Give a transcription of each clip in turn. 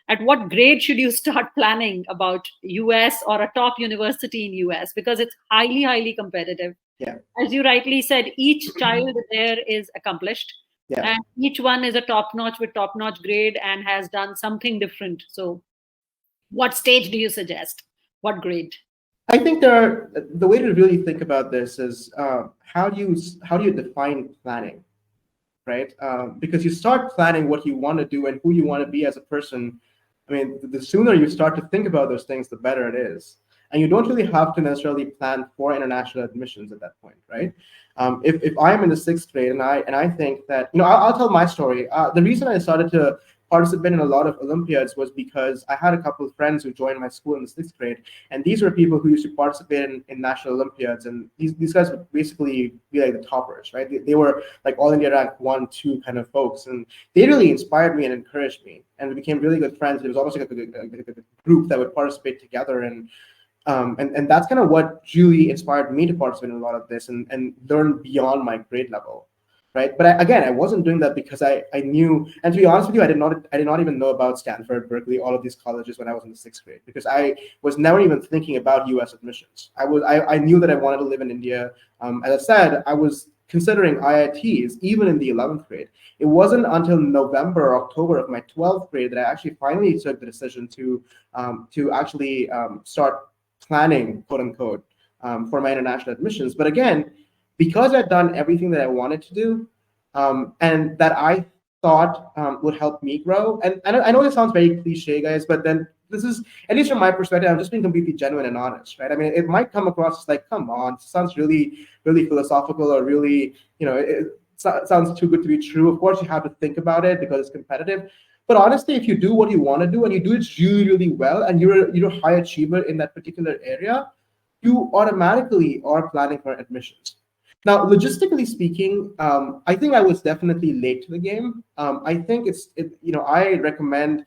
at what grade should you start planning about US or a top university in US? Because it's highly, highly competitive. Yeah. As you rightly said, each child there is accomplished. Yeah. And each one is a top notch with top notch grade and has done something different. So what stage do you suggest? What grade? I think the way to really think about this is how do you define planning, right? Because you start planning what you want to do and who you want to be as a person. I mean, the sooner you start to think about those things, the better it is. And you don't really have to necessarily plan for international admissions at that point, right? If I'm in the sixth grade and I think that, I'll tell my story. The reason I started to participate in a lot of Olympiads was because I had a couple of friends who joined my school in the sixth grade, and these were people who used to participate in national Olympiads, and these guys would basically be like the toppers, right? They were like all India rank 1, 2 kind of folks, and they really inspired me and encouraged me, and we became really good friends. It was almost like a group that would participate together, and that's kind of what really inspired me to participate in a lot of this and learn beyond my grade level. Right, but I wasn't doing that because I knew, and to be honest with you, I did not even know about Stanford, Berkeley, all of these colleges when I was in the sixth grade, because I was never even thinking about U.S. admissions. I knew that I wanted to live in India. As I said, I was considering IITs even in the 11th grade. It wasn't until November or October of my 12th grade that I actually finally took the decision to actually start planning, quote unquote, for my international admissions. But again, because I'd done everything that I wanted to do, and that I thought would help me grow. And I know this sounds very cliche, guys, but then this is, at least from my perspective, I'm just being completely genuine and honest, right? I mean, it might come across as like, come on, it sounds really, really philosophical, or really, it sounds too good to be true. Of course, you have to think about it because it's competitive. But honestly, if you do what you want to do and you do it really, really well, and you're a high achiever in that particular area, you automatically are planning for admissions. Now, logistically speaking, I think I was definitely late to the game. I think I recommend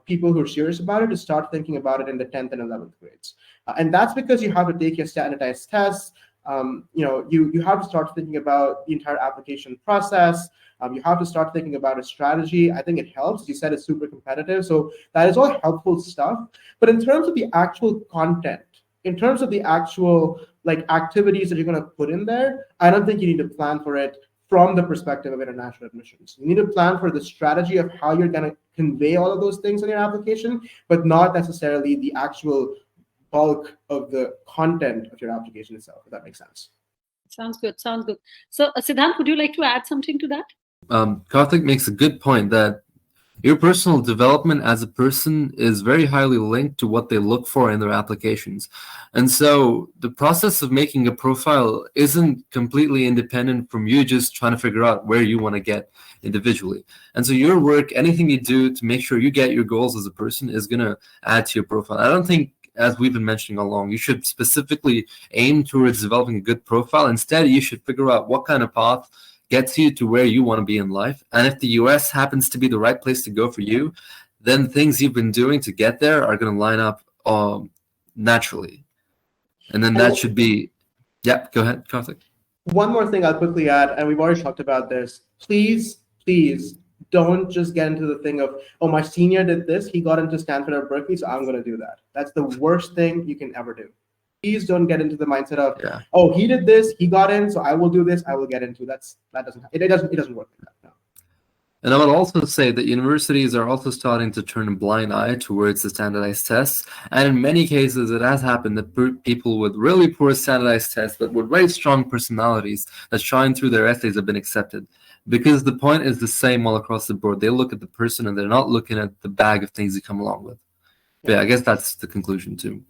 people who are serious about it to start thinking about it in the 10th and 11th grades. And that's because you have to take your standardized tests. You have to start thinking about the entire application process. You have to start thinking about a strategy. I think it helps. As you said, it's super competitive. So that is all helpful stuff. But in terms of the actual content, in terms of the actual activities that you're going to put in there, I don't think you need to plan for it from the perspective of international admissions. You need to plan for the strategy of how you're going to convey all of those things in your application, but not necessarily the actual bulk of the content of your application itself, if that makes sense. Sounds good. Sounds good. So, Siddhant, would you like to add something to that? Karthik makes a good point that your personal development as a person is very highly linked to what they look for in their applications. And so the process of making a profile isn't completely independent from you just trying to figure out where you want to get individually. And so your work, anything you do to make sure you get your goals as a person, is going to add to your profile. I don't think, as we've been mentioning all along, you should specifically aim towards developing a good profile. Instead, you should figure out what kind of path gets you to where you want to be in life. And if the US happens to be the right place to go for you, then things you've been doing to get there are going to line up naturally. And then that should be, go ahead, Karthik. One more thing I'll quickly add, and we've already talked about this. Please don't just get into the thing of, oh, my senior did this, he got into Stanford or Berkeley, so I'm going to do that. That's the worst thing you can ever do. Please don't get into the mindset of, oh, he did this, he got in, so I will do this, I will get into. It doesn't work like that. No. And I would also say that universities are also starting to turn a blind eye towards the standardized tests. And in many cases, it has happened that people with really poor standardized tests, but with very strong personalities that shine through their essays, have been accepted. Because the point is the same all across the board. They look at the person and they're not looking at the bag of things you come along with. But yeah, I guess that's the conclusion too.